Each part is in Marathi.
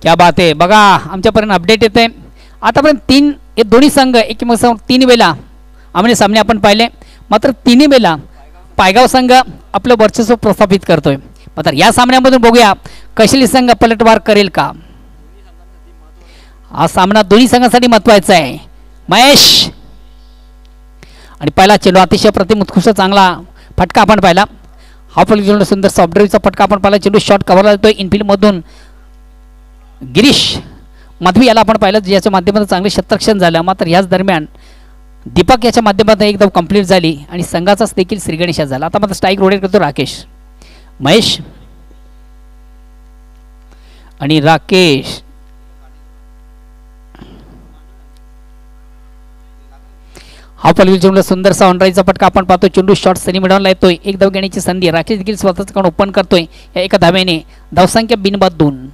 क्या बात आहे बघा, आमच्यापर्यंत अपडेट येत आहे. आतापर्यंत तीन हे दोन्ही संघ एकमेकांसमोर तीन वेळा आमने सामने आपण पाहिले, मात्र तिन्ही वेळा पायगाव संघ आपलं वर्चस्व प्रस्थापित करतोय. मात्र या सामन्यामधून बघूया कशेली संघ पलटवार करेल का. हा सामना दोन्ही संघांसाठी महत्त्वाचा आहे. महेश आणि पहिला चेंडू अतिशय प्रतिम उत्कृष्ट चांगला फटका आपण पाहिला. हा पलीकडून सुंदर सॉफ्टड्राईव्हचा फटका आपण पाहिला. चेंडू शॉट कव्हरला जातोय इनफिल्डमधून. गिरीश माधवी याला आपण पाहिलं ज्याच्या माध्यमातून चांगले क्षेत्ररक्षण झालं. मात्र याच दरम्यान दीपक याच्या माध्यमातून एकदम कंप्लीट झाली आणि संघाचाच देखील श्रीगणेशा झाला. आता मात्र स्ट्राईक रोटेट करतो राकेश. महेश आणि राकेश हा पलवी चेंडूला सुंदरसा ऑनराईजचा फटका आपण पाहतो. चेंडू शॉट सनी मिळवला येतोय. एक धाव घेण्याची संधी. राकेश देखील स्वतःच कडून ओपन करतोय. या एका धावेने धावसंख्या बिनबाद 2.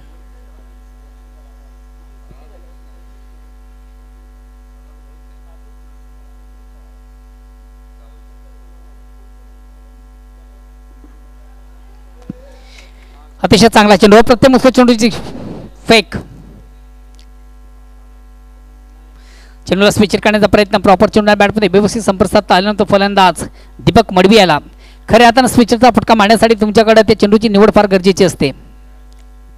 अतिशय चांगला चेंडू. प्रत्येक चेंडूची फेक. चेंडूला स्विच करण्याचा प्रयत्न. प्रॉपर चेंडू बॅटमध्ये व्यवस्थित संपर्क साधता आल्यानंतर फलंदाज दीपक मडवी याला खऱ्या हाताने स्विचरचा फटका मारण्यासाठी तुमच्याकडे त्या चेंडूची निवड फार गरजेची असते.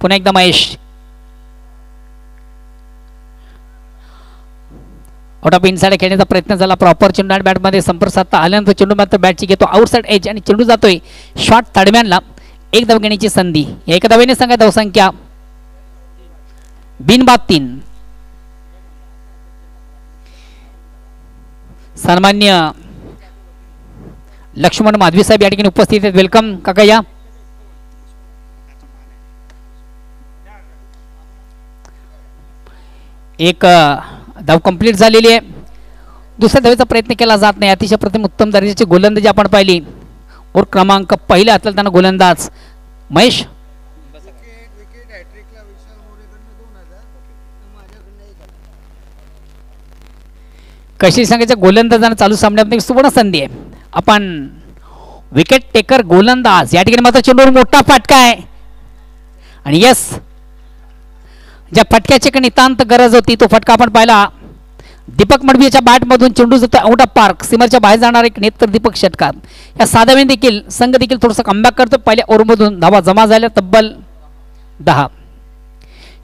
पुन्हा एकदा महेश आउट ऑफ इनसाइड खेळण्याचा प्रयत्न झाला. प्रॉपर चेंडू बॅटमध्ये संपर्क साधता आल्यानंतर चेंडू मात्र बॅटची घेतो आउटसाइड एज आणि चेंडू जातोय शॉट तडम्यानला. एक धाव घेण्याची संधी. या एका धावेने सांगा धावसंख्या बिनबाद 3. सन्मान्य लक्ष्मण माधवी साहेब या ठिकाणी उपस्थित आहेत. वेलकम काका या. एक धाव कंप्लीट झालेली आहे. दुसऱ्या धावेचा प्रयत्न केला जात नाही. अतिशय प्रथम उत्तम दर्जाची गोलंदाजी आपण पाहिली. और क्रमांक पहिला असलेला त्यांना गोलंदाज महेश कशी सांगायच्या गोलंदाजांना चालू सामन्यात सुवर्ण संधी आहे. आपण विकेट टेकर गोलंदाज या ठिकाणी मात्र चेंडूवर मोठा फटका आहे आणि यस ज्या फटक्याची नितांत गरज होती तो फटका आपण पाहिला. दीपक मडवीच्या बॅटमधून चेंडू जातो आउट ऑफ पार्क. सीमाच्या बाहेर जाणार एक नेत्र दीपक षटकार. या साधावेने देखील संघ देखील थोडासा कमबॅक करतो. पहिल्या ओव्हरमधून धावा जमा झाल्या तब्बल 10.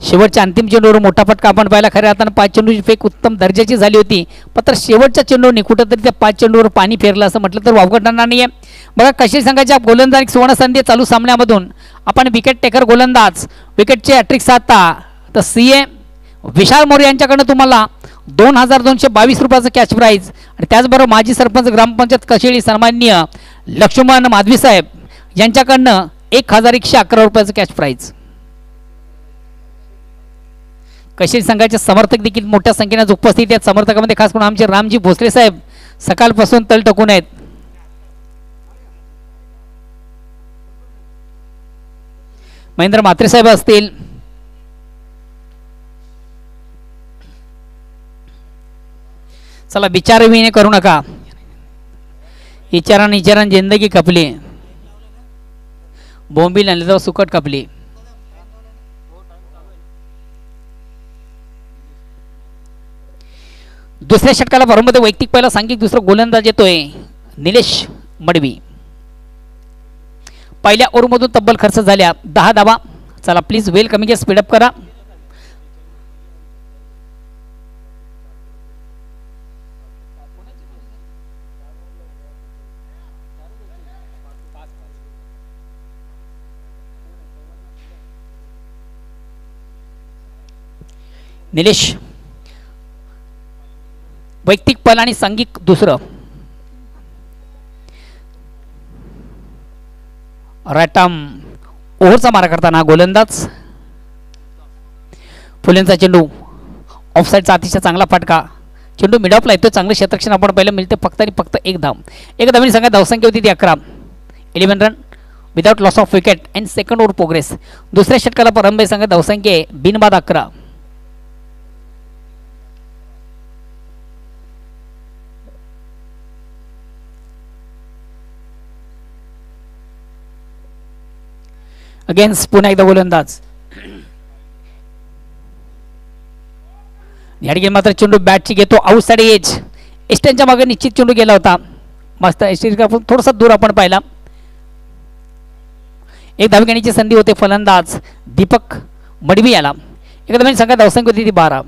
शेवटच्या अंतिम चेंडूवर मोठा फटका आपण पाहिला. खऱ्या हाताने 5 चेंडूची फेक उत्तम दर्जाची झाली होती. मात्र शेवटच्या चेंडूने कुठंतरी त्या 5 चेंडूवर पाणी फेरलं असं म्हटलं तर वावगं ठरणार नाही आहे. बघा कशी संघाच्या गोलंदाज सुवर्ण संधी चालू सामन्यामधून आपण विकेट टेकर गोलंदाज विकेटचे हॅट्रिक साधता तर CA विशाल मोरे यांच्याकडनं तुम्हाला 2222 रुपयाचं कॅश प्राईज आणि त्याचबरोबर माजी सरपंच ग्रामपंचायत कशेळी सन्माननीय लक्ष्मण माधवी साहेब यांच्याकडनं 1111 रुपयाचं कॅश प्राईज. कशेळी संघाचे समर्थक देखील मोठ्या संख्येने उपस्थित आहेत. समर्थकामध्ये खास करून आमचे रामजी भोसले साहेब सकाळपासून तल टकून आहेत. महेंद्र म्हात्रे साहेब असतील. चला विचार विने करू नका. विचारान जिंदगी कपली बोंबील आणले जाऊ सुकट कपली. दुसऱ्या षटकाला बरोबर वैयक्तिक पहिला सांघिक दुसरा गोलंदाज येतोय निलेश मडवी. पहिल्या ओव्हरमधून तब्बल खर्च झाल्या 10 धावा. चला प्लीज वेल कमी घ्या स्पीडअप करा. निलेश वैयक्तिक पहिला आणि सांघिक दुसरं. रायटाम ओव्हरचा मारा करताना गोलंदाज फुलेंचा चेंडू ऑफसाईडचा अतिशय चांगला फटका. चेंडू मिडऑफला येतो. चांगलं क्षेत्ररक्षण आपण पहिलं मिळते फक्त आणि फक्त एक धाव. एक धावेने सांगा धावसंख्या होती ती 11. 11 run without loss of wicket and second over progress. दुसऱ्या षटकाला प्रारंभ सांगा धावसंख्या आहे बिनबाद 11. अगेन्स्ट पुन्हा एकदा गोलंदाज. या ठिकाणी मात्र चेंडू बॅटची घेतो आउट साइड एज. एस्टनच्या मागे निश्चित चेंडू गेला होता. मस्त एस्टन थोडासा दूर आपण पाहिला. एक धाव घेण्याची संधी होते फलंदाज दीपक मडवी याला. एका धावेने संघात धावसंख्या होती ती 12.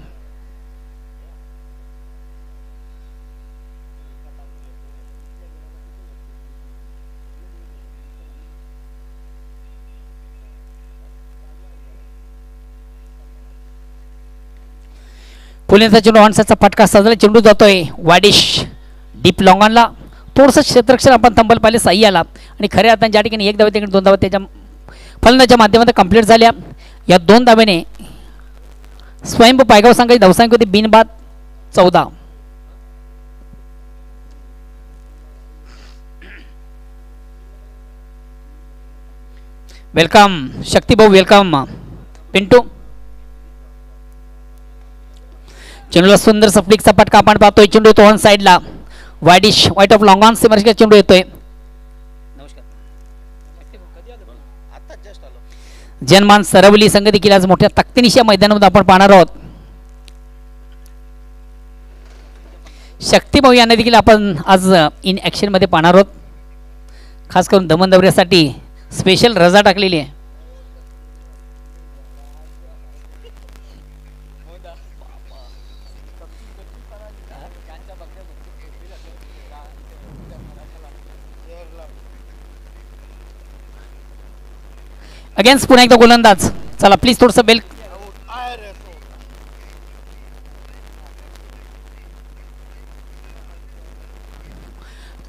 पुण्याचा चेंडू ऑनसाइडचा फटका सजला. चेंडू जातोय वाडिश डीप लॉंगॉनला. थोडंसं क्षेत्ररक्षण आपण तंबल पाहिले साह्याला आणि खऱ्या अर्थाने ज्या ठिकाणी एक धाव त्या 2 धावा त्याच्या फलंदाच्या माध्यमातून कंप्लीट झाल्या. या 2 धावेने स्वयं पायगाव संघाची धावसंख्या होती बिनबाद 14. वेलकम शक्तीभाऊ, वेलकम पिंटू. चेंडूला सुंदर सफलिकचा फटका आपण पाहतोय. चेंडू तो ऑन साइडला. वाडिश व्हाईट ऑफ लॉंगॉन सिमर्शचा चेंडू येतोय. जनमान सरवली संघ देखील आज मोठ्या ताकदीनिशी या मैदानामध्ये आपण पाहणार आहोत. शक्तीभाऊ यांना देखील आपण आज इन ॲक्शन मध्ये पाहणार आहोत. खास करून दमन दौऱ्यासाठी स्पेशल रजा टाकलेली आहे. अगेन्स्ट पुन्हा एकदा गोलंदाज. चला प्लीज थोडंसं बेल.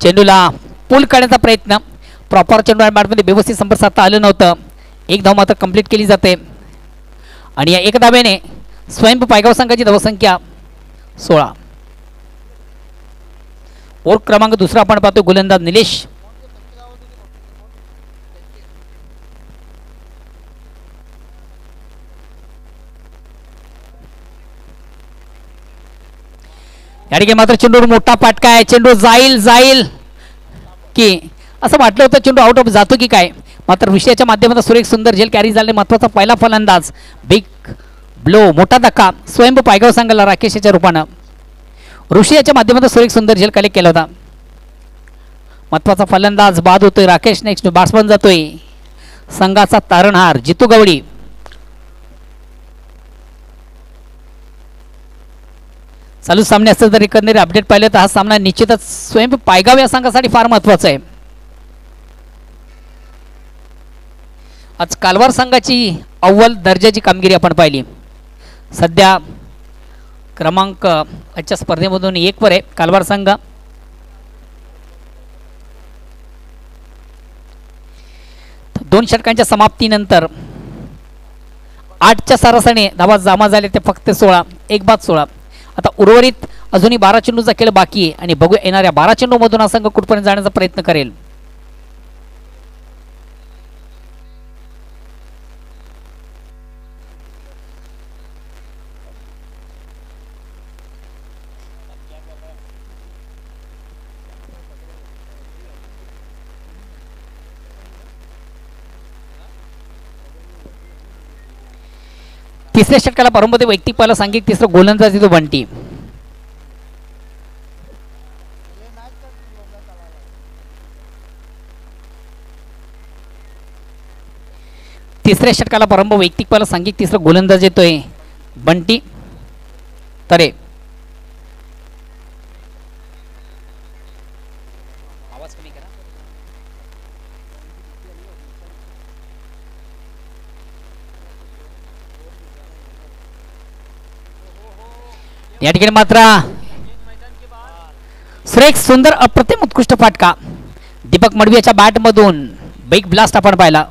चेंडूला पुल करण्याचा प्रयत्न. प्रॉपर चेंडू बॅटमध्ये व्यवस्थित संपर्क साधता आलं नव्हतं. एक धाव मात्र कंप्लीट केली जाते आणि या एक धावेने स्वयं पायगाव संघाची धावसंख्या 16. ओव्हर क्रमांक दुसरा आपण पाहतो गोलंदाज निलेश. या ठिकाणी मात्र चेंडूवर मोठा फटका आहे. चेंडू जाईल की असं वाटलं होतं चेंडू आउट ऑफ जातो की काय, मात्र ऋषियाच्या माध्यमातून सुरेख सुंदर झेल कॅरी झाले. महत्वाचा पहिला फलंदाज. बिग ब्लो, मोठा धक्का स्वयं पायगाव संघाला राकेशच्या रूपानं. ऋषियाच्या माध्यमातून सुरेख सुंदर झेल कलेक्ट केला होता. महत्वाचा फलंदाज बाद होतोय. राकेश नेक्स्ट बॅट्समन जातोय. संघाचा तारणहार जितू गवडी. चालू सामन्याचं जर एकंदरीत अपडेट पाहिलं तर हा सामना निश्चितच स्वयं पायगाव या संघासाठी फार महत्वाचा आहे. आज कालवार संघाची अव्वल दर्जाची कामगिरी आपण पाहिली. सध्या क्रमांक आजच्या स्पर्धेमधून 1 वर आहे कालवार संघ. दोन षटकांच्या समाप्तीनंतर 8च्या सरासरीने धावा जमा झाले ते फक्त 16. एक बाद 16. आता उर्वरित अजूनही 12 चेंडूचा खेळ बाकी आहे आणि बघू येणाऱ्या 12 चेंडूमधून हा संघ कुठपर्यंत जाण्याचा प्रयत्न करेल. तिसऱ्या षटकाला प्रारंभ वैयक्तिक पाहिला सांघिक तिसरं गोलंदाज येतो बंटी. तिसऱ्या षटकाला प्रारंभ वैयक्तिक पाहिला सांघिक तिसरं गोलंदाज येतोय बंटी तरे. या ठिकाणी मात्र सुरेख सुंदर अप्रतिम उत्कृष्ट फटका दीपक मडवीच्या बॅट मधून बिग ब्लास्ट आपण पाहिला.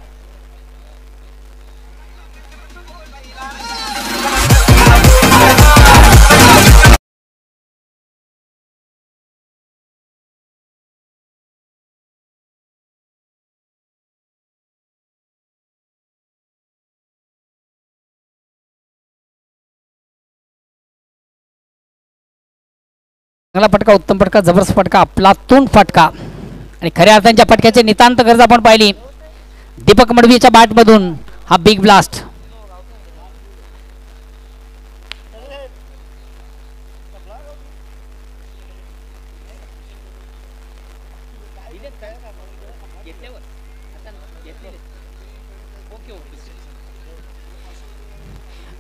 चांगला फटका, उत्तम फटका, जबरदस्त फटका, अफलातून फटका आणि खऱ्या अर्थांच्या फटक्याचे नितांत गरज आपण पाहिली. दीपक मडवीच्या बॅटमधून हा बिग ब्लास्ट.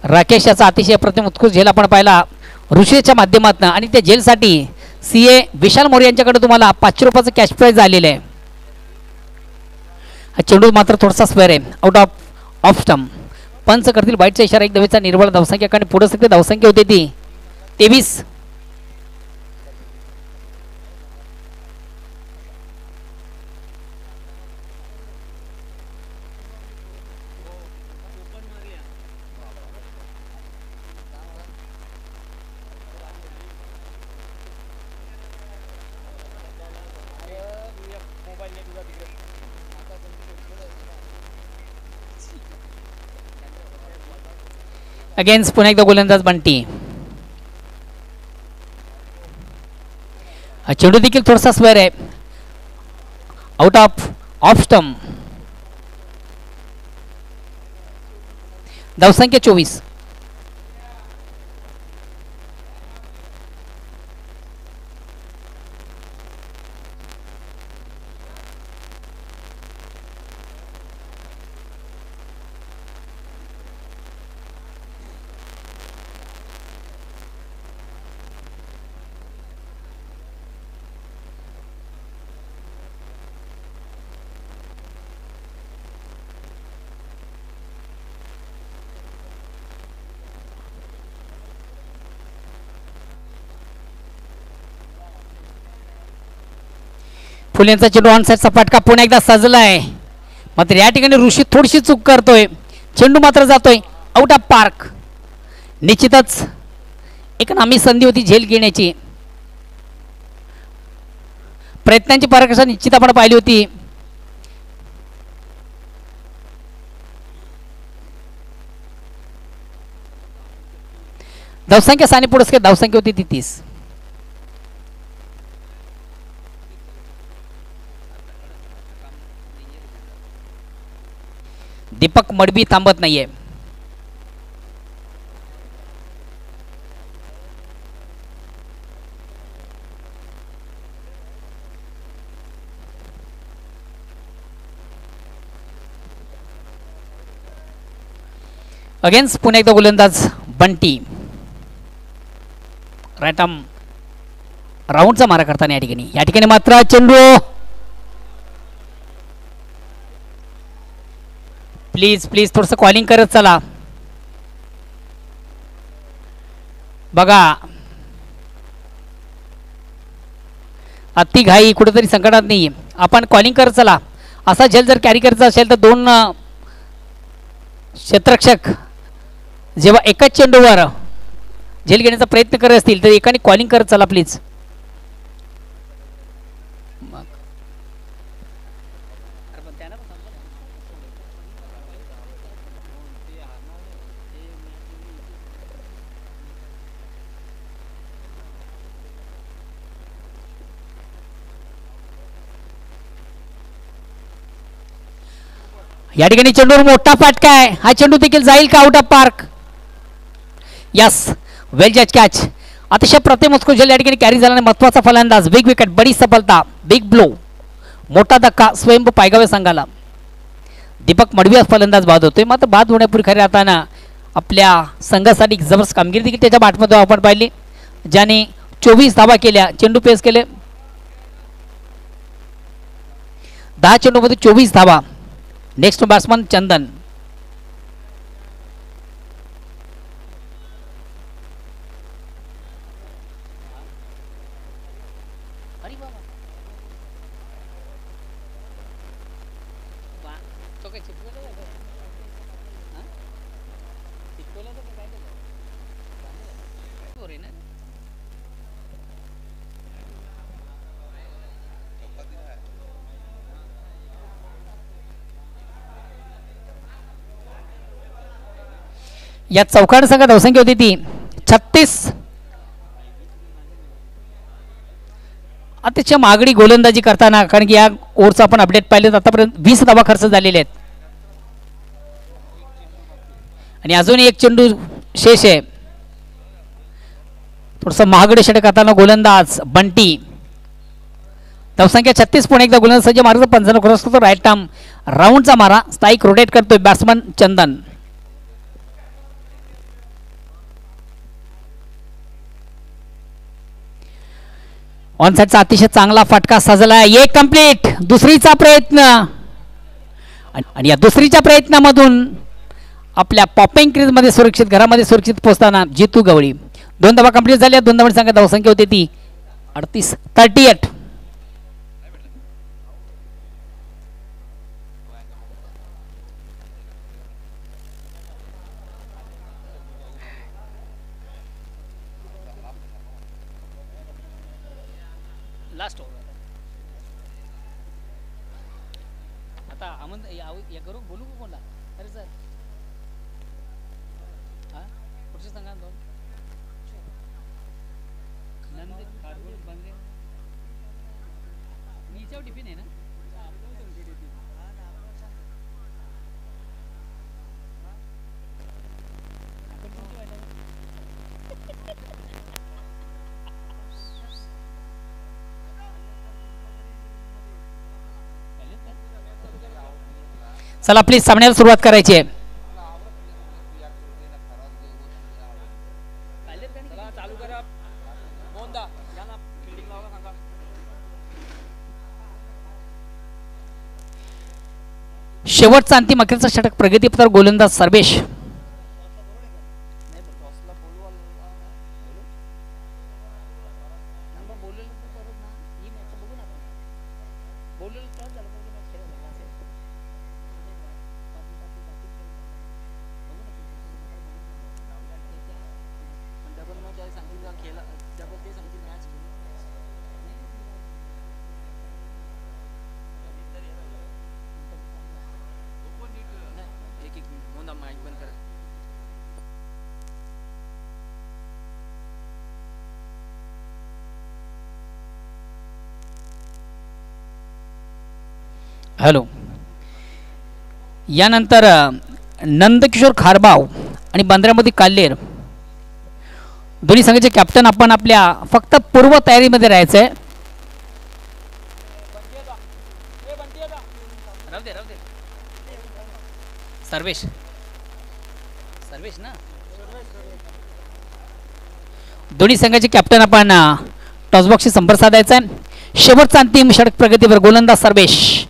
राकेश याचा अतिशय अप्रतिम उत्कृष्ट झेल आपण पाहिला ऋषीच्या माध्यमातून आणि त्या झेलसाठी सीए विशाल मोरे यांच्याकडे तुम्हाला 500 रुपयाचं कॅश प्राइज आलेलं आहे. हा चेंडू मात्र थोडासा स्क्वेअर आहे आउट ऑफ स्टंप. पंच करतील वाईटचा इशारा. एक धावेचा निर्बळ धावसंख्या कारण पुढे सगळी धावसंख्या होती ती 23. अगेन्स्ट पुन्हा एकदा गोलंदाज बंटी. हा चेंडू देखील थोडासा स्क्वेअर आहे आउट ऑफ स्टंप. धावसंख्या 24. फुलेंचा चेंडू ऑन साईडचा फटका पुन्हा एकदा सजलाय मात्र या ठिकाणी ऋषी थोडीशी चूक करतोय. चेंडू मात्र जातोय आउट ऑफ पार्क. निश्चितच एक नामी संधी होती झेल घेण्याची. प्रयत्नांची पराकाष्ठा निश्चित आपण पाहिली होती. धावसंख्या साने पुढे धावसंख्या होती ती 30. दीपक मडवी थांबत नाहीये. अगेन्स्ट पुन्हा एकदा गोलंदाज बंटी. राईट आर्म राऊंडचा मारा करताना या ठिकाणी मात्र चेंडू प्लीज थोडंसं कॉलिंग करत चला. बघा अति घाई कुठेतरी संकटात नाही. आपण कॉलिंग करत चला. असा झेल जर कॅरी करायचा असेल तर 2 क्षेत्ररक्षक जेव्हा एकाच चेंडूवर झेल घेण्याचा प्रयत्न करत असतील तर एकाने कॉलिंग करत चला प्लीज. या ठिकाणी चेंडूवर मोठा फटका आहे. हा चेंडू देखील जाईल का आउट ऑफ पार्क. यस वेल जज कॅच. अतिशय प्रतिम उत्कृष्ट झेल या ठिकाणी कॅरी झाला. महत्वाचा फलंदाज. बिग विकेट बडी सफलता. बिग ब्लो मोठा धक्का स्वयंभू पायगावे संघाला. दीपक मडवी फलंदाज बाद होतोय मात्र बाद होण्यापूर्वी खरे राहताना आपल्या संघासाठी जबरदस्त कामगिरी देखील त्याच्या बॅटमध्ये आपण पाहिली ज्याने 24 धावा केल्या. चेंडू पेस केले 10 चेंडूमध्ये 24 धावा. नेक्स्ट बॅट्समन चंदन. या चौकार संघात धावसंख्या होती ती 36. अतिशय महागडी गोलंदाजी करताना कारण की या ओव्हरचं आपण अपडेट पाहिले तर आतापर्यंत 20 धावा खर्च झालेले आहेत. आणि अजूनही एक चेंडू शेष आहे. थोडंसं महागडे षटक करताना गोलंदाज बंटी. धावसंख्या 36. पुणे एकदा गोलंदाज सज्ज मार्ग 55 क्रॉस करतो. राईट आर्म राऊंडचा मारा. स्ट्राईक रोटेट करतोय बॅट्समन चंदन. ऑन साईडचा अतिशय चांगला फटका सजला. एक कंप्लीट. दुसरीचा प्रयत्न आणि या दुसरीच्या प्रयत्नामधून आपल्या पॉपिंग क्रीजमध्ये सुरक्षित घरामध्ये सुरक्षित पोहोचताना जितू गवळी. 2 धावा कंप्लीट झाल्या. 2 धावांची संख्या धावसंख्या होती ती 38. Last over. आता आमंद या करू बोलू का कोणला? अरे सर हां पुढचे सांगा दोन नंद कार्डबोर्ड बंदे नीचे टिफिन आहे ना. चला प्लीज सामन्याला सुरुवात करायची आहे. शेवटचा अंतिम अखेरचा षटक प्रगतीपथावर गोलंदाज सर्वेश. हॅलो. यानंतर नंदकिशोर खारबाव आणि बांद्र्यामध्ये काल्लेर दोन्ही संघाचे कॅप्टन आपण आपल्या फक्त पूर्व तयारीमध्ये राहायचं आहे. सर्वेश ना. दोन्ही संघाचे कॅप्टन आपण टॉसबॉक्सशी संपर्क साधायचा आहे. शेवटचा अंतिम षटक प्रगतीवर गोलंदाज सर्वेश.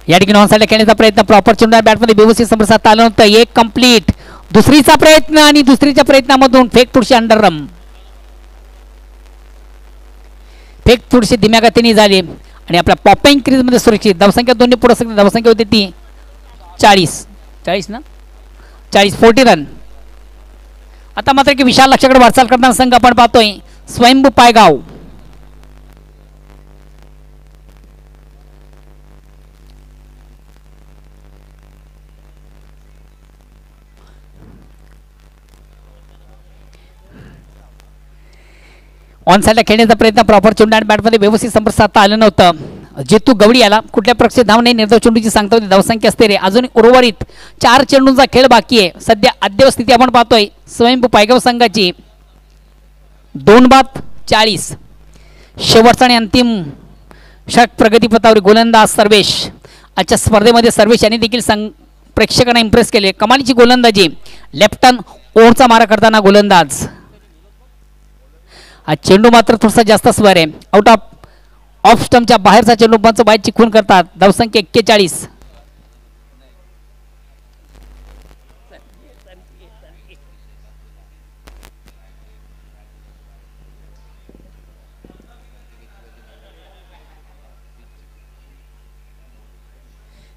या ठिकाणी ऑन साईडला खेळण्याचा प्रयत्न. प्रॉपर चेंडू बॅटमध्ये व्यवस्थित संपर्क साधता आलं नव्हतं. एक कंप्लीट. दुसरीचा प्रयत्न आणि दुसरीच्या प्रयत्नामधून फेक थोडीशी अंडररम. फेक थोडीशी धीम्या गतीने झाली आणि आपल्या पॉपिंग क्रीजमध्ये सुरक्षित. धावसंख्या दोन्ही पुढे सगळी धावसंख्या होती ती 40 ना. 40 रन. आता मात्र की विशाल लक्षाकडे वाटचाल करताना संघ आपण पाहतोय स्वयंभू पायगाव. ऑन साईडला खेळण्याचा प्रयत्न. प्रॉपर चेंडू आणि बॅटमध्ये व्यवस्थित संपर्क साधता आलं नव्हतं. जितू गवडी याला कुठल्या प्रकारचे धाव नाही. निर्धाव चेंडूची सांगता होती. धावसंख्या असते रे अजून उर्वरित 4 चेंडूंचा खेळ बाकी आहे. सध्या अद्ययावत स्थिती आपण पाहतोय स्वयंभू पायगाव संघाची 2-40. शेवटचा आणि अंतिम षटक प्रगतीपथावर गोलंदाज सर्वेश. आजच्या स्पर्धेमध्ये सर्वेश यांनी देखील प्रेक्षकांना इम्प्रेस केले. कमालीची गोलंदाजी. लेफ्ट हँड ओव्हरचा मारा करताना गोलंदाज. हा चेंडू मात्र थोडासा जास्त स्वर आहे. आउट ऑफ स्टंपच्या बाहेरचा चेंडू पंच बाहेर चिकून करतात. धावसंख्या 41.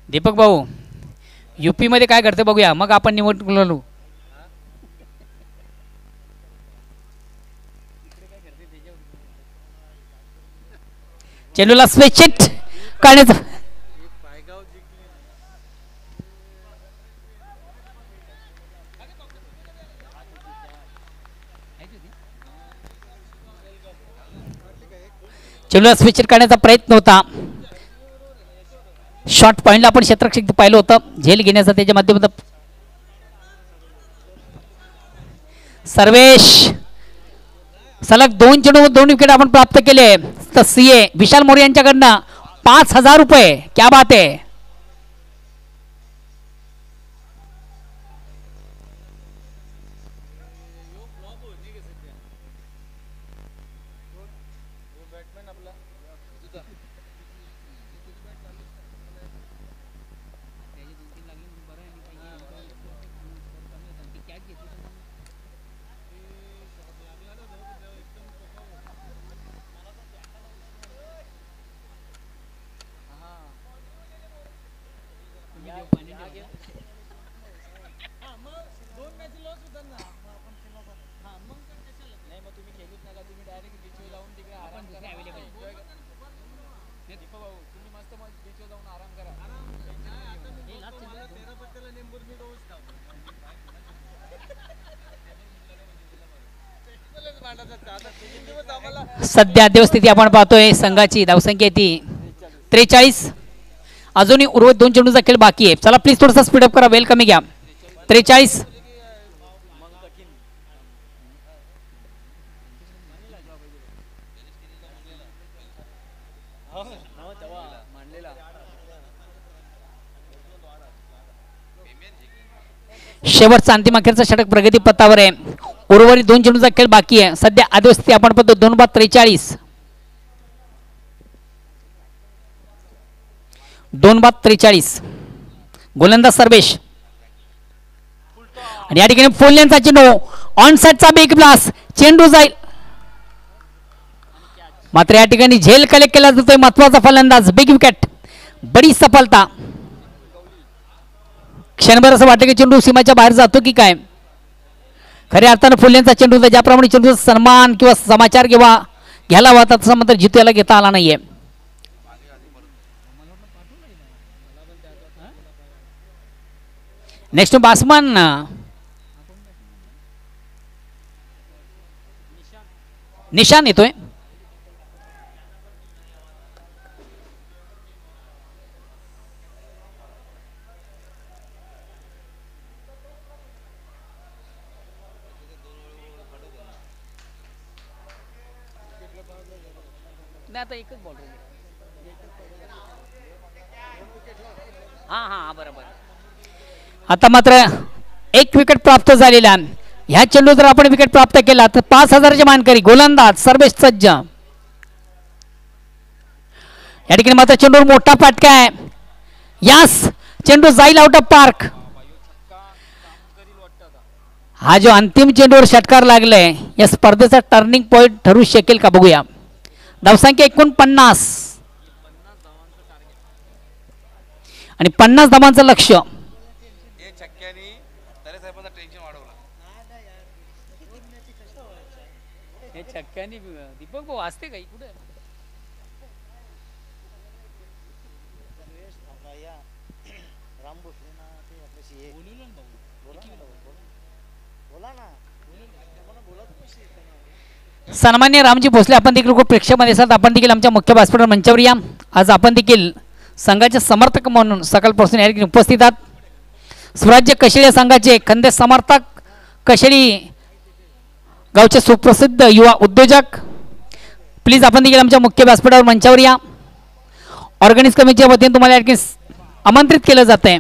दीपक भाऊ यूपी मध्ये काय करते बघूया मग आपण निवडणूक. चेंडूला स्विच हिट करण्याचं. चेंडूला स्विच हिट करण्याचा प्रयत्न होता. शॉर्ट पॉईंटला आपण क्षेत्ररक्षक पाहिलं होतं. झेल घेण्याचा त्याच्या माध्यमातून सर्वेश सलग 2 चेंडू 2 विकेट आपण प्राप्त केले. तर सीए विशाल मोरे यांच्याकडनं 5,000 रुपये. क्या बात आहे. सध्या देवस्थिती आपण पाहतोय. संघाची धावसंख्या ती 43. अजूनही उर्वरित 2 चेंडूचा खेळ बाकी आहे. चला प्लीज थोडासा स्पीडअप करा. वेल कमी घ्या. 43. शेवटचा अंतिम अखेरचा षटक प्रगती पथावर आहे. उर्वरित 2 चेंडूचा खेळ बाकी आहे. सध्या आदिवस्थिती आपण पाहतो 2 बाद 43. 2 बाद 43. गोलंदाज सर्वेश आणि या ठिकाणी फुल लेनचा चेंडू ऑन साइडचा बिग ब्लास्ट. चेंडू जाईल मात्र या ठिकाणी झेल कलेक्ट केला जातोय. महत्वाचा फलंदाज. Big wicket. बडी सफलता. क्षणभर असं वाटतं की चेंडू सीमाच्या बाहेर जातो की काय. खऱ्या अर्थानं फुल्यांचा चेंडू ज्याप्रमाणे चेंडूचा सन्मान किंवा समाचार किंवा घ्यायला हवा तसं मात्र जितू याला घेता आला नाहीये. नेक्स्ट बासमन निशान येतोय. आता एकच बॉल. हा बरोबर. आता मात्र 1 विकेट प्राप्त झालेला. ह्या चेंडू जर आपण विकेट प्राप्त केला तर 5,000चे मानकरी गोलंदाज सर्वेश सज्ज. या ठिकाणी मात्र चेंडूवर मोठा फटका आहे. यास चेंडू जाईल आउट ऑफ पार्क. हा जो अंतिम चेंडूवर षटकार लागलाय या स्पर्धेचा टर्निंग पॉइंट ठरू शकेल का बघूया. धावसंख्या 49 आणि 50 धावांचं लक्ष. दीपक भाऊ असते काही कुठे सन्मान्य रामजी भोसले आपण देखील खूप प्रेक्षकांमध्ये असतात. आपण देखील आमच्या मुख्य व्यासपीठावर मंचावर या. आज आपण देखील संघाचे समर्थक म्हणून सकाळपासून या ठिकाणी उपस्थित आहात. स्वराज्य कशेळी संघाचे खंदे समर्थक, कशेळी गावचे सुप्रसिद्ध युवा उद्योजक, प्लीज आपण देखील आमच्या मुख्य व्यासपीठावर मंचावर या. ऑर्गनाइज कमिटीच्या वतीने तुम्हाला या ठिकाणी आमंत्रित केलं जात आहे.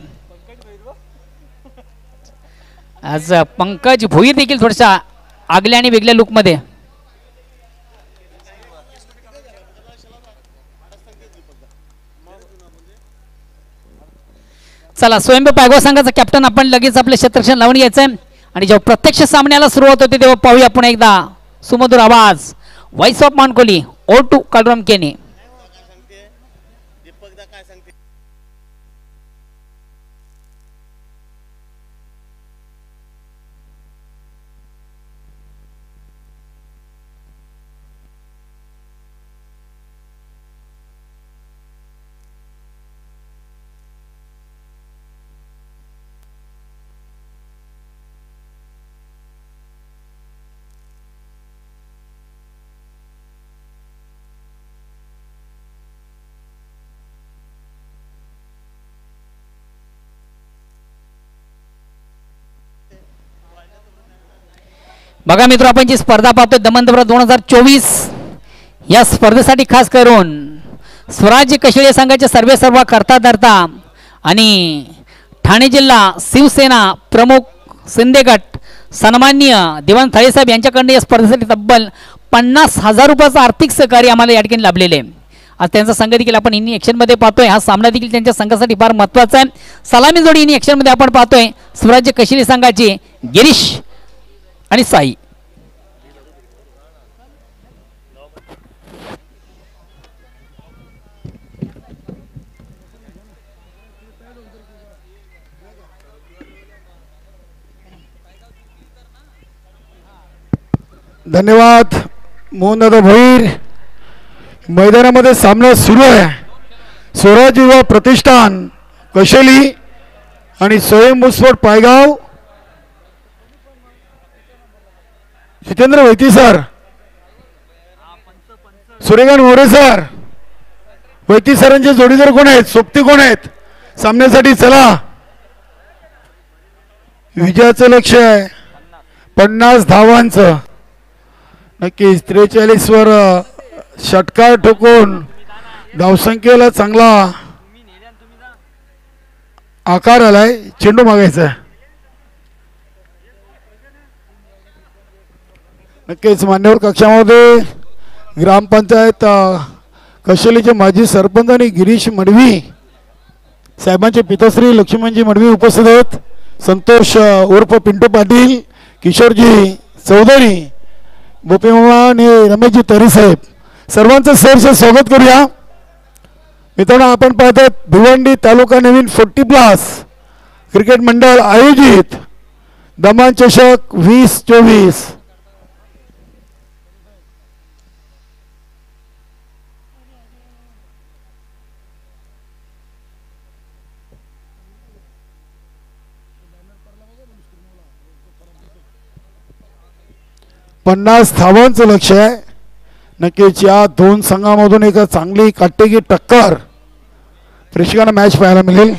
आज पंकज भोईर देखील थोड्याशा आगल्या आणि वेगळ्या लुकमध्ये. चला स्वयंभू पॅगो संघाचा कॅप्टन आपण लगेच आपले क्षेत्ररक्षण लावून घ्यायचंय आणि जेव्हा प्रत्यक्ष सामन्याला सुरुवात होते तेव्हा पाहूया पुन्हा एकदा सुमधुर आवाज. व्हॉइस ऑफ मानकोली O2 कालराम केनी. बघा मित्र, आपण जी स्पर्धा पाहतोय दमनदबरा 2024 या स्पर्धेसाठी खास करून स्वराज्य कशिळे संघाचे सर्व करता धरता आणि ठाणे जिल्हा शिवसेना प्रमुख शिंदे गट सन्माननीय दिवाण थाळेसाहेब यांच्याकडून या स्पर्धेसाठी तब्बल 50,000 रुपयाचं आर्थिक सहकार्य आम्हाला या ठिकाणी लाभलेले आहे. आज त्यांचा संघ देखील आपण इनी ॲक्शनमध्ये पाहतोय. हा सामना देखील त्यांच्या संघासाठी फार महत्त्वाचा आहे. सलामी जोडी इनी ॲक्शनमध्ये आपण पाहतोय स्वराज्य कशिळे संघाचे गिरीश आणि साई. धन्यवाद मोहनदादा भोईर. मैदानामध्ये सामना सुरू आहे. स्वराज युवा प्रतिष्ठान कशेली आणि स्वयंभूस्फोट पायगाव. जितेंद्र वैती सर, सूर्यकांत मोरे सर, वैती सरांचे जोडीदार कोण आहेत, सोबती कोण आहेत सामन्यासाठी? चला, विजयाचं लक्ष आहे 50 धावांचं. नक्कीच 43 वर षटकार ठोकून धावसंख्येला चांगला आकार आलाय. चेंडू मागायचा. नक्कीच मान्यवर कक्षामध्ये ग्रामपंचायत कशेलीचे माजी सरपंच आणि गिरीश मडवी साहेबांचे पिताश्री लक्ष्मणजी मडवी उपस्थित आहेत. संतोष उर्फ पिंटू पाटील, किशोरजी चौधरी, बोपेमामा आणि रमेशजी तरी साहेब, सर्वांचं सहर्ष स्वागत करूया. मित्रांनो, आपण पाहतात भिवंडी तालुका नवीन 40+ क्रिकेट मंडळ आयोजित दमान चषक 2024. पन्नास धावांचं लक्ष आहे. नक्कीच या दोन संघामधून एक चांगली काटेकी टक्कर प्रेक्षकांना मॅच पाहायला मिळेल.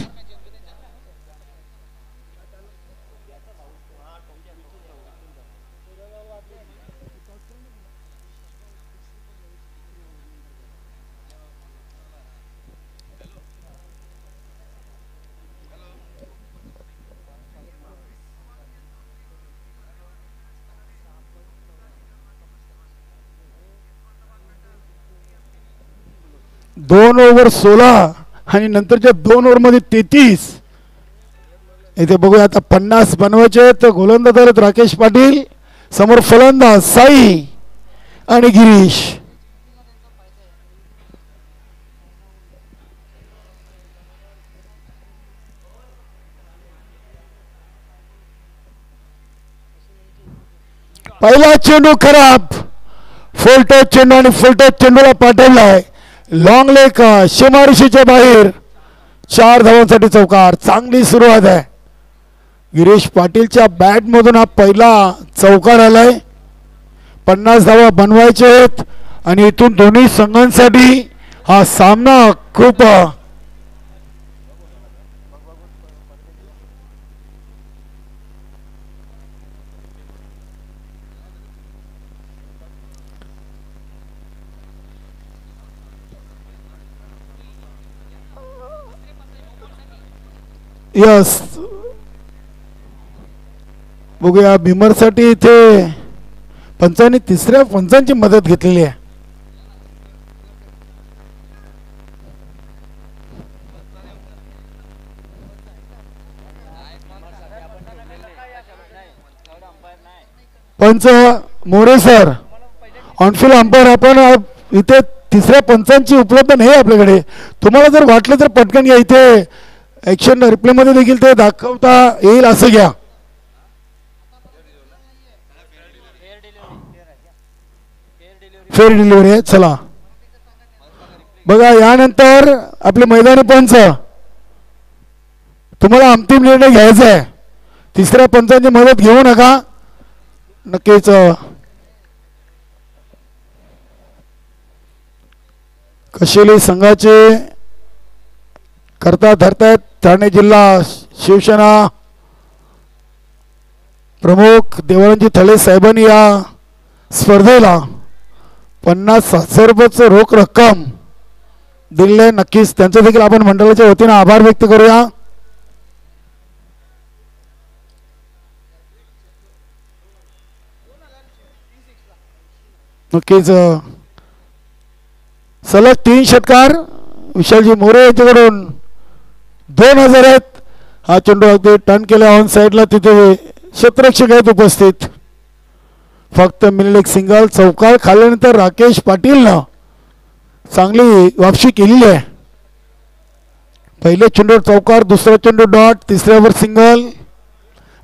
दोन ओव्हर 16 आणि नंतरच्या 2 ओव्हरमध्ये 33. इथे बघूया आता 50 बनवायचे. तर गोलंदाज आहेत राकेश पाटील, समोर फलंदाज साई आणि गिरीश. पहिला चेंडू खराब. फुल टच चेंडू आणि फुल टच चेंडूला पाठवलाय लॉंग लेग सीमारेषेच्या बाहेर. 4 धावांसाठी चौकार. चांगली सुरुवात आहे. गिरीश पाटीलच्या बॅट मधून हा पहिला चौकार आलाय. 50 धावा बनवायचे आहेत आणि इथून दोन्ही संघांसाठी हा सामना खूप यस. बघूया भीमरसाठी इथे पंचांनी तिसऱ्या पंचांची मदत घेतलेली आहे. पंच मोरे सर, ऑनफिल्ड अंपायर. आपण इथे तिसऱ्या पंचांची उपलब्ध नाही आपल्याकडे. तुम्हाला जर वाटलं तर पटकन घ्या. इथे ॲक्शन रिप्लेमध्ये देखील ते दाखवता येईल असं घ्या. फेअर डिलिव्हरी आहे. चला बघा, यानंतर आपले मैदानी पंच, तुम्हाला अंतिम निर्णय घ्यायचा आहे. तिसऱ्या पंचांची मदत घेऊ नका. नक्कीच कशेली संघाचे करता धरतायत ठाणे जिल्हा शिवसेना प्रमुख देवाळांची थळे साहेबांनी या स्पर्धेला 50,000 रुपयाचं रोख रक्कम दिलेलं आहे. नक्कीच त्यांचं देखील आपण मंडळाच्या वतीनं आभार व्यक्त करूया. नक्कीच सलग 3 षटकार विशालजी मोरे यांच्याकडून 2000 आहेत. हा चेंडू अगदी टर्न केला ऑन साईडला, तिथे क्षेत्ररक्षक आहेत उपस्थित. फक्त मिळेल एक सिंगल. चौकार खाल्ल्यानंतर राकेश पाटीलनं चांगली वापसी केलेली आहे. पहिले चेंडूवर चौकार, दुसरा चेंडू डॉट, तिसऱ्यावर सिंगल,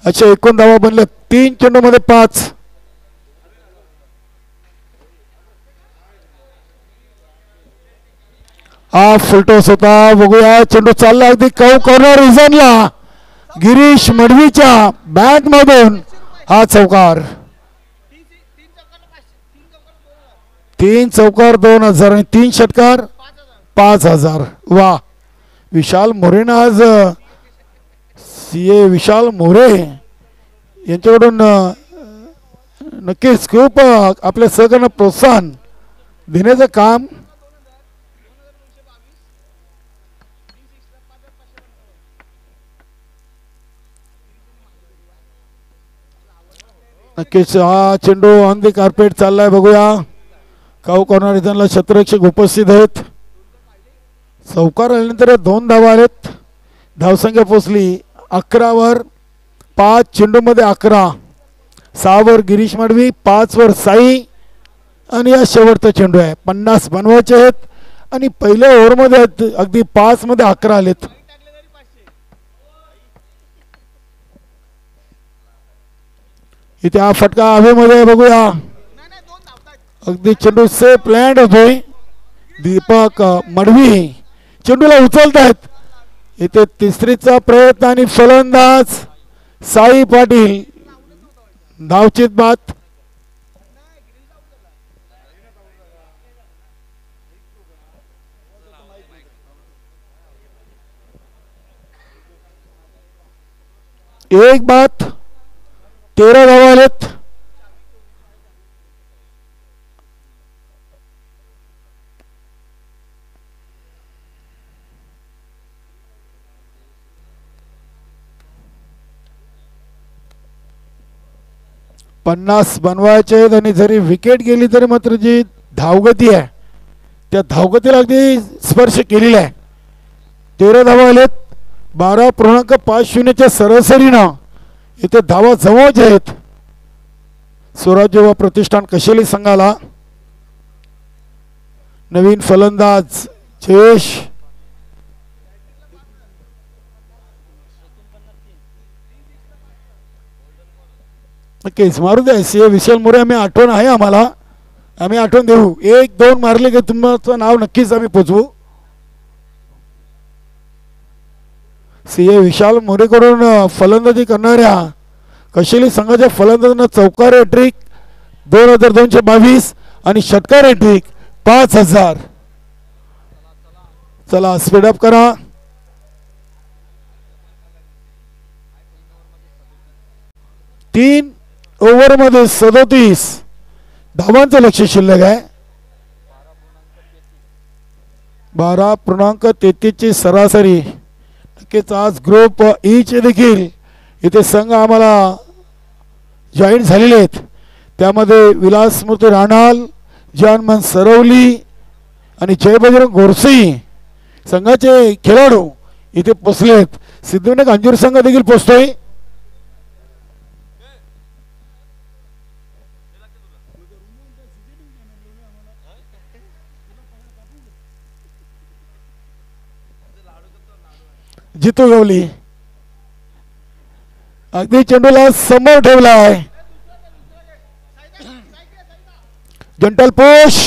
अशा एकूण धावा बनल्या 3 चेंडूमध्ये 5. हा फुलटॉस होता. बघूया चेंडू चालला अगदी कॉर्नर रिझनला. गिरीश मडवीच्या बॅट मधून हा चौकार. 3 चौकार 2000 आणि 3 षटकार 5000. वा, विशाल मोरेनं आज CA विशाल मोरे यांच्याकडून नक्कीच खूप आपल्या सहकार्यांना प्रोत्साहन देण्याचं काम. नक्कीच हा चेंडू ऑन दी कार्पेट चाललाय. बघूया काऊ कॉर्नर रिझनला क्षेत्ररक्षक उपस्थित आहेत. चौकार आल्यानंतर 2 धावा आलेत. धावसंख्या पोचली 11वर. 5 चेंडूमध्ये 11. 6वर गिरीश मडवी, 5वर साई आणि या शेवटचा चेंडू आहे. 50 बनवायचे आहेत आणि पहिल्या ओव्हरमध्ये अगदी 5 मध्ये 11 आलेत. इथे हा फटका हवेमध्ये. बघूया अगदी चेंडू सेफ लँड होतोय. दीपक मडवी चेंडूला उचलत आहेत. इथे तिसरीचा प्रयत्न आणि फलंदाज साई पाटील धावचित बाद. एक बाद 13 धावा आलेत. पन्नास बनवायचे आहेत आणि जरी विकेट गेली तरी मात्र जी धावगती आहे त्या धावगतीला अगदी स्पर्श केलेला आहे. 13 धावा आलेत. 12.50च्या सरासरीनं इथे धावा जवळच्या आहेत. स्वराज्य व प्रतिष्ठान कशेली संघाला. नवीन फलंदाज जयेश नक्कीच मारू द्या. CA विशाल मोरे आम्ही आठवण आहे आम्हाला, आम्ही आठवण देऊ. 1-2 मारले की तुमचं नाव नक्कीच आम्ही पोचवू. CA विशाल मोरेकडून फलंदाजी करणाऱ्या कशेली संघाच्या फलंदाजांना चौकार हॅट्रिक 2222 आणि षटकार हॅट्रिक 5000. चला स्पीडअप करा. 3 ओव्हरमध्ये 37 धावांचं लक्ष शिल्लक आहे. 12.33 ची सरासरी. नक्कीच आज ग्रुप ईचे देखील इथे संघ आम्हाला जॉईन झालेले आहेत. त्यामध्ये विलास मूर्ती राणाल, जानमन सरवली आणि जय बजरंग गोरसी संघाचे खेळाडू इथे पोचलेत. सिद्धिविनायक अंजीर संघ देखील पोचतोय. जितू गवली अगदी चेंडूला समोर ठेवला आहे. Gentle push.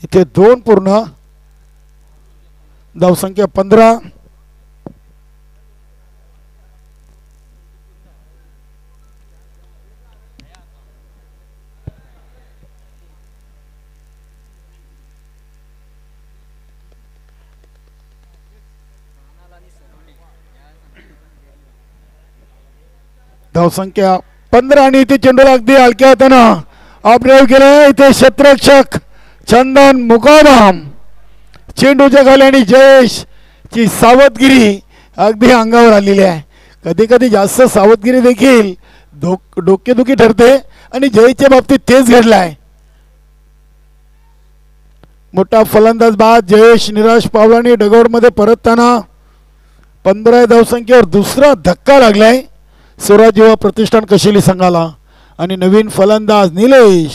इथे 2 पूर्ण. धावसंख्या 15. धावसंख्या 15 आणि इथे चेंडूला अगदी हलक्या हातानं ऑपरेट केलं. इथे क्षेत्ररक्षक चंदन मुकादम चेंडूच्या खाली आणि जयेश ची सावधगिरी अगदी अंगावर आलेली आहे. कधी कधी जास्त सावधगिरी देखील डोकेदुखी ठरते आणि जयेशच्या बाबतीत तेच घडलाय. मोठा फलंदाज बाद जयेश निराश पावलाने डगआउटमध्ये परतताना 15 धावसंख्येवर दुसरा धक्का लागलाय स्वराज युवा प्रतिष्ठान कशेली संघाला. आणि नवीन फलंदाज निलेश.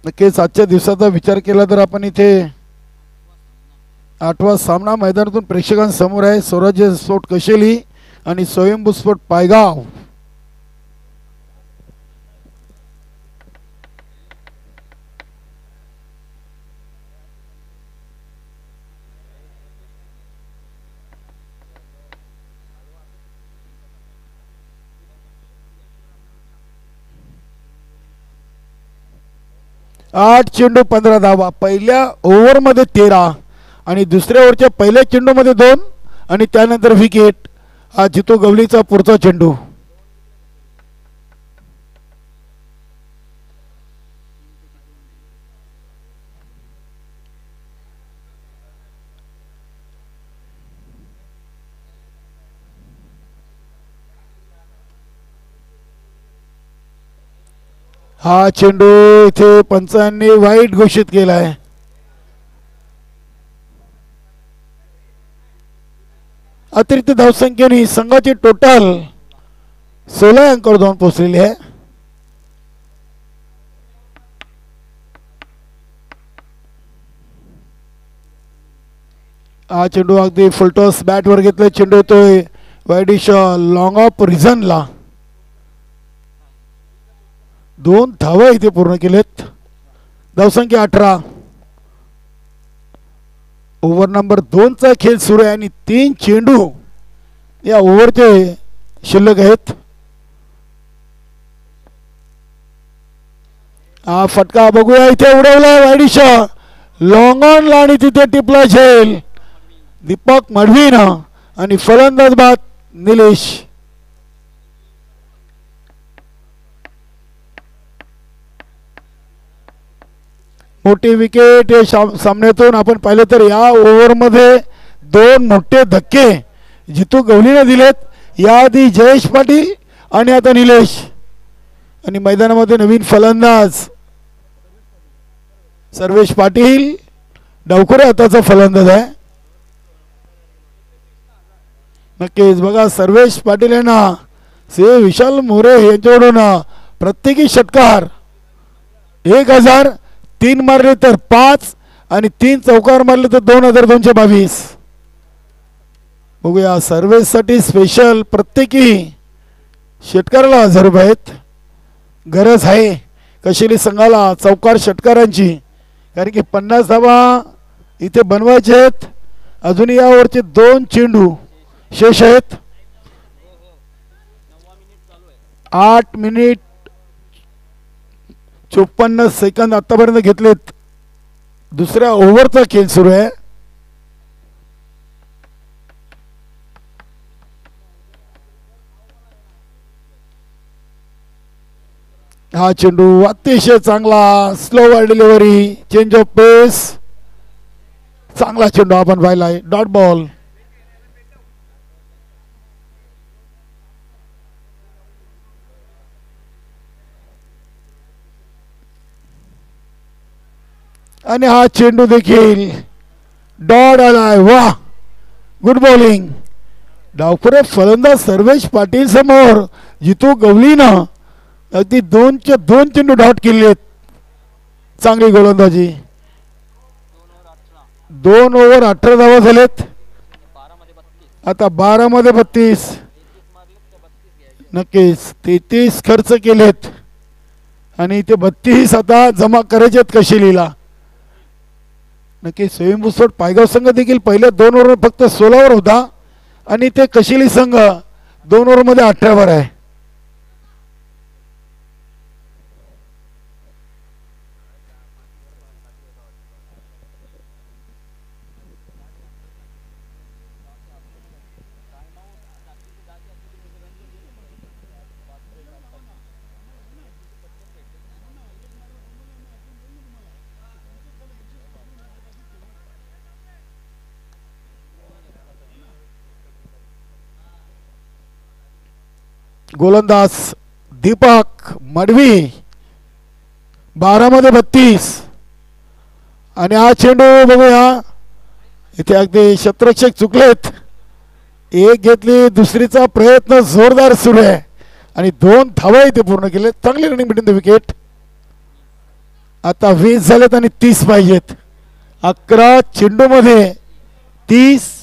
नक्कीच आजच्या दिवसाचा विचार केला तर आपण इथे 8वा सामना मैदानातून प्रेक्षकांसमोर आहे. स्वराज्य स्पोर्ट कशेली आणि स्वयंभू स्पोर्ट पायगाव. आठ चेंडू 15 धावा. पहिल्या ओव्हरमध्ये 13 आणि दुसऱ्या ओव्हरच्या पहिल्या चेंडूमध्ये 2 आणि त्यानंतर विकेट. हा जितू गवलीचा पुढचा चेंडू. हा चेंडू इथे पंचांनी वाईट घोषित केला आहे. अतिरिक्त धावसंख्येने संघाची टोटल 16 अंकावर जाऊन पोहोचलेली आहे. हा चेंडू अगदी फुलटॉस बॅटवर घेतला. चेंडू येतोय वाईडिश लॉंग ऑफ रिझनला. 2 धावा इथे पूर्ण केलेत. धावसंख्या 18. ओव्हर नंबर 2 चा खेळ सुरू आहे आणि 3 चेंडू या ओव्हरचे शिल्लक आहेत. हा फटका बघूया इथे उडवला वाईडिश लॉंग ऑन ला आणि तिथे टिपला झेल दीपक मडवीन आणि फलंदाज बाद निलेश. मोठी विकेट या सामन्यातून आपण पाहिलं तर या ओव्हरमध्ये 2 मोठे धक्के जितू गवलीने दिलेत. याआधी जयेश पाटील आणि आता निलेश. आणि मैदानामध्ये नवीन फलंदाज सर्वेश पाटील डावखुरे हाताचा फलंदाज आहे. नक्कीच बघा सर्वेश पाटील यांना से विशाल मोरे यांच्याकडून प्रत्येकी षटकार 1000. 3 मारले तर 5 आणि 3 चौकार मारले तर 2222. बघूया सर्व्हिससाठी स्पेशल प्रत्येकी षटकाराला 1000 रुपये आहेत. गरज आहे कशेली संघाला चौकार षटकारांची कारण की 50 धावा इथे बनवायचे आहेत. अजून यावरचे 2 चेंडू शेष आहेत. 8 मिनिट 54 सेकंद आतापर्यंत घेतलेत. दुसऱ्या ओव्हरचा खेळ सुरू आहे. हा चेंडू अतिशय चांगला slow ball delivery change of pace. चांगला चेंडू आपण पाहिलाय डॉट बॉल. आणि हा चेंडू देखील डॉट आलाय. वाह गुड बॉलिंग. डावखुरे फलंदाज सर्वेश पाटील समोर जितू गवलीनं अगदी 2चे 2 चेंडू डॉट केलेत. चांगली गोलंदाजी. 2 ओव्हर 18 धावा झालेत. आता 12 मध्ये 32. नक्कीच 33 खर्च केलेत आणि ते 32 आता जमा करायचेत कशेलीला. नक्की स्वयंभू स्पोर्ट पायगाव संघ देखील पहिल्या 2 ओव्हर फक्त 16 वर होता आणि ते कशेली संघ 2 ओव्हर मध्ये 18 वर आहे. गोलंदाज दीपक मडवी 12 मध्ये 32 आणि हा चेंडू बघूया इथे अगदी क्षेत्ररक्षक चुकलेत. एक घेतली दुसरीचा प्रयत्न जोरदार सुरू आहे आणि 2 धावा इथे पूर्ण केले. चांगली रनिंग बिटवीन द विकेट. आता 20 झालेत आणि 30 पाहिजेत. 11 चेंडू मध्ये 30.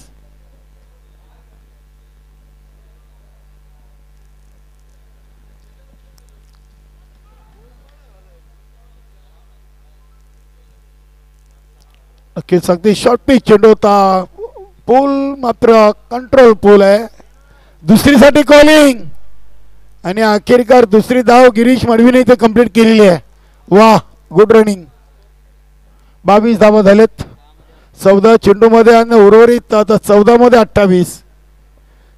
नक्कीच अगदी शॉर्ट पिच चेंडू होता. पूल मात्र कंट्रोल पूल आहे. दुसरीसाठी कॉलिंग आणि अखेरकार दुसरी धाव गिरीश मडवीने इथे कंप्लीट केलेली आहे. वा गुड रनिंग. 22 धावा झालेत 14 चेंडूमध्ये आणि उर्वरित आता 14 मध्ये 28.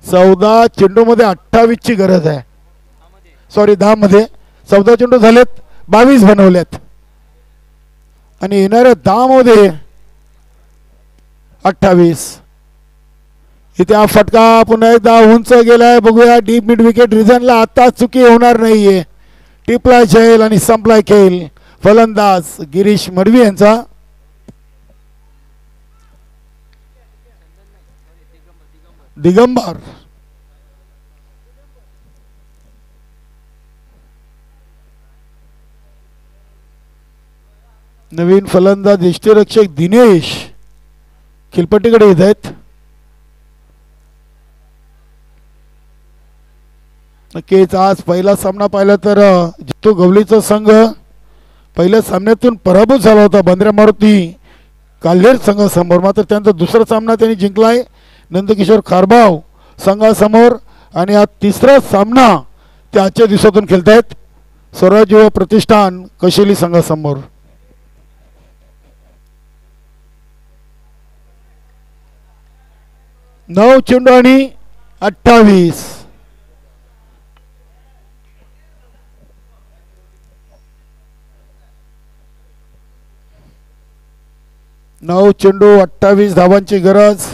14 चेंडूमध्ये 28 ची गरज आहे. सॉरी 10 मध्ये 14 चेंडू झालेत 22 बनवलेत आणि येणाऱ्या 10 मध्ये 28. इथे हा फटका पुन्हा एकदा उंच गेलाय. बघूया डीप मिड विकेट रिझनला आता चुकी होणार नाहीये. टिपला जाईल आणि संपलाय खेळ. फलंदाज गिरीश मडवी यांचा. दिगंबर नवीन फलंदाज यष्टीरक्षक दिनेश खिलपट्टीकडे येत आहेत. नक्कीच आज पहिला सामना पाहिला तर जितू गवलीचा संघ पहिल्या सामन्यातून पराभूत झाला होता बंद्रा मारुती काल्हेर संघासमोर. मात्र त्यांचा दुसरा सामना त्यांनी जिंकलाय नंदकिशोर खारबाव संघासमोर आणि हा तिसरा सामना ते आजच्या दिवसातून खेळतायत स्वराज युवा प्रतिष्ठान कशेली संघासमोर. नऊ चेंडू आणि 28. नऊ चेंडू 28 धावांची गरज.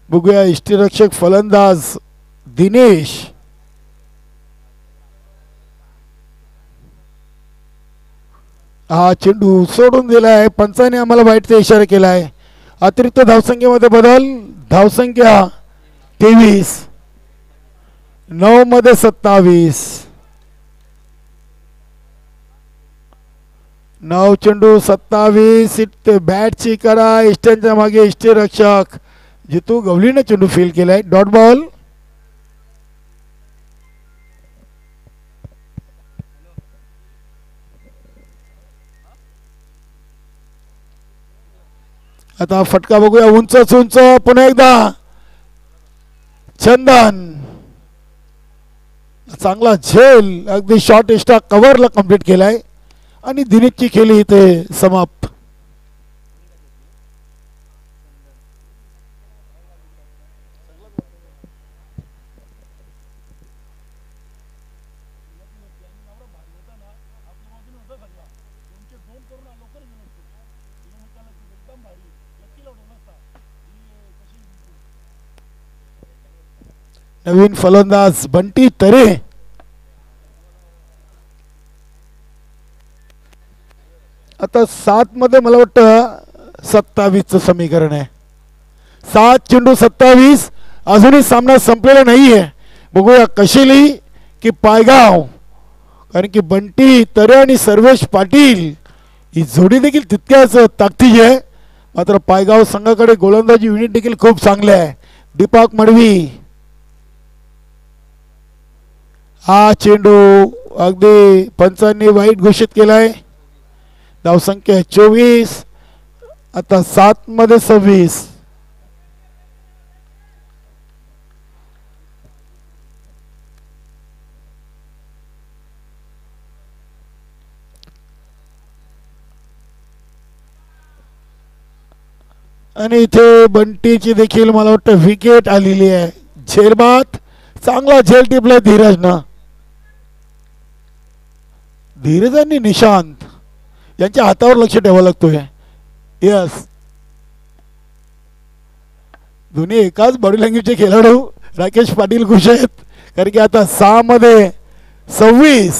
बघूया यष्टीरक्षक फलंदाज दिनेश हा चेंडू सोडून दिलाय. पंचाने आम्हाला वाईटचा इशारा केलाय. अतिरिक्त धावसंख्येमध्ये बदल. धावसंख्या 23. 9 मध्ये 27. 9 चेंडू 27. इथे बॅटची करा इष्टांच्या मागे यष्टीरक्षक जितू गवलीने चेंडू फील केलाय. Dot ball. आता फटका बघूया उंच उंच. पुन्हा एकदा चंदन चांगला झेल अगदी शॉर्ट एक्स्ट्रा कव्हरला कंप्लीट केलाय आणि दिनेशची खेळी इथे समाप्त. नवीन फलंदाज बंटी तरे आता 7 मध्ये मला वाटतं 27चं समीकरण आहे. 7 चेंडू 27. अजूनही सामना संपलेला नाहीये. बघूया कशेली की पायगाव कारण की बंटी तरे आणि सर्वेश पाटील ही जोडी देखील तितक्याच ताकदीची आहे. मात्र पायगाव संघाकडे गोलंदाजी युनिट देखील खूप चांगले आहे. दीपक मडवी हा चेंडू अगदी पंचांनी वाईट घोषित केलाय. धावसंख्या 24. आता 7 मध्ये 26. आणि इथे बंटीची देखील मला वाटतं विकेट आलेली आहे. झेलबाद चांगला झेल टिपला धीरजनं. धीरज आणि निशांत यांच्या हातावर लक्ष ठेवावं लागतोय. यस दोन्ही एकाच बॉडी लँग्वेजचे खेळाडू राकेश पाटील खुश आहेत कारण की आता 6 मध्ये 26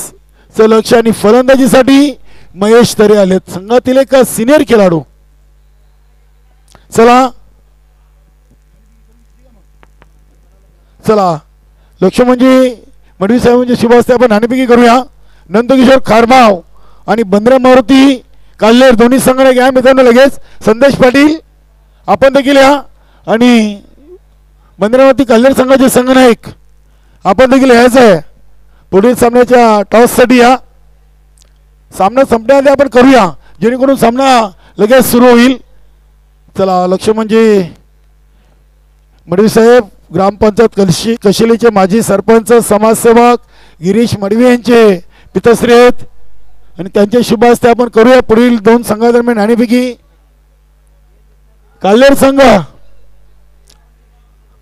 चं लक्ष आणि फलंदाजीसाठी महेश तरे आलेत संघातील एक सिनियर खेळाडू. चला लक्ष म्हणजे मडवी साहेबांची शुभ असते. आपण नाणेफेकी करूया. नंदकिशोर खारमाव आणि बंद्रा मारुती काल्हेर दोन्ही संघाने घ्या मित्रांनो. लगेच संदेश पाटील आपण देखील या आणि बंद्रा मारुती काल्हेर संघाचे संघनायक आपण देखील यायचं आहे. पुढील सामन्याच्या टॉससाठी या. सामना संपण्याआधी आपण करूया जेणेकरून सामना लगेच सुरू होईल. चला लक्ष म्हणजे मडवी साहेब ग्रामपंचायत कशेलीचे माजी सरपंच समाजसेवक गिरीश मडवी यांचे पितश्री आहेत आणि त्यांचे शुभ हस्ते आपण करूया पुढील 2 संघादरम्यान नाणेफेकी.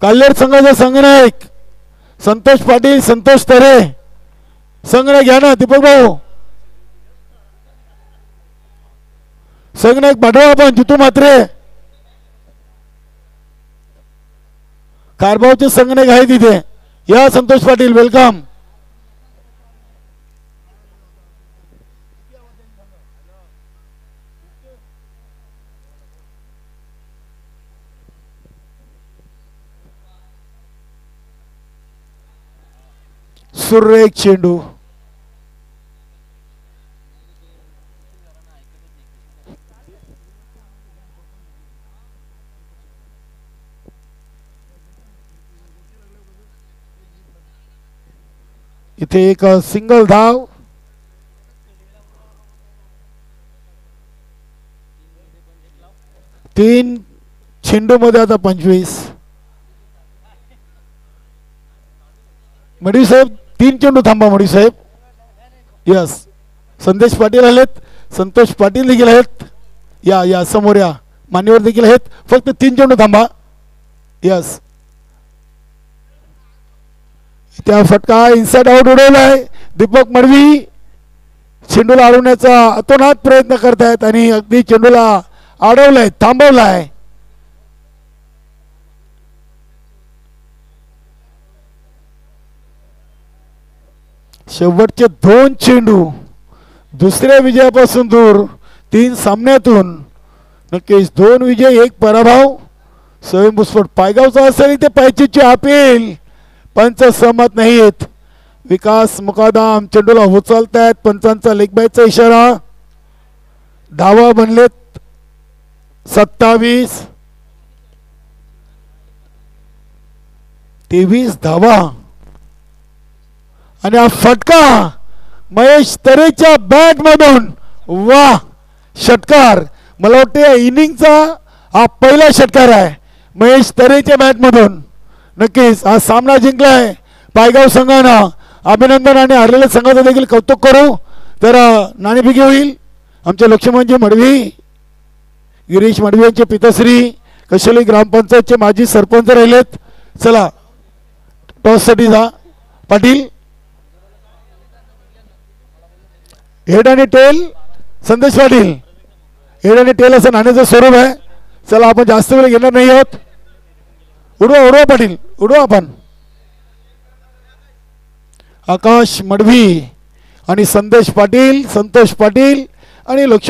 काल्हेर संघाचे संघनायक संतोष पाटील संतोष तरे संघनायक घ्या ना दीपक भाऊ. संघनायक पाठवा आपण जितू मात्रे कारभावचे संघनायक आहे तिथे या. संतोष पाटील वेलकम. सुरेख चेंडू इथे एक सिंगल धाव. तीन चेंडू मध्ये आता 25. मडवी साहेब 3 चेंडू थांबा. मडवी साहेब यस. संदेश पाटील आलेत संतोष पाटील देखील आहेत. या समोर या मान्यवर देखील आहेत. फक्त 3 चेंडू थांबा. यस. त्या फटका इनसाइड आउट उडवलाय. दीपक मडवी चेंडूला अडवण्याचा अतोनात प्रयत्न करतायत आणि अगदी चेंडूला अडवलाय थांबवलाय. शेवटचे 2 चेंडू दुसऱ्या विजयापासून दूर 3 सामन्यातून नक्कीच 2 विजय 1 पराभव. स्वयंस्फोट पायगावचा असेल ते पायचीची अपील पंच सहमत नाहीत. विकास मुकादम चेंडूला उचलतायत. पंचांचा लेग बायचा इशारा. धावा बनलेत 27. 23 धावा आणि हा फटका महेश तरेच्या बॅट मधून. वा षटकार. मला वाटते इनिंगचा हा पहिला षटकार आहे महेश तरेच्या बॅट मधून. नक्कीच हा सामना जिंकलाय पायगाव संघानं. अभिनंदन आणि हरलेल्या संघाचं देखील कौतुक करू. तर नाणेफेकी होईल. आमचे लक्ष्मणजी मडवी गिरीश मडवी यांचे पिताश्री कशेली ग्रामपंचायतचे माजी सरपंच राहिलेत. चला टॉससाठी जा. पाटील हेड आणि टेल. संदेश पाटील हेड आणि टेल असं नाण्याचं स्वरूप आहे. चला आपण जास्त वेळ घेणार नाही आहोत. उडवा पाटील उडवा आपण. आकाश मडवी आणि संदेश पाटील संतोष पाटील आणि लक्ष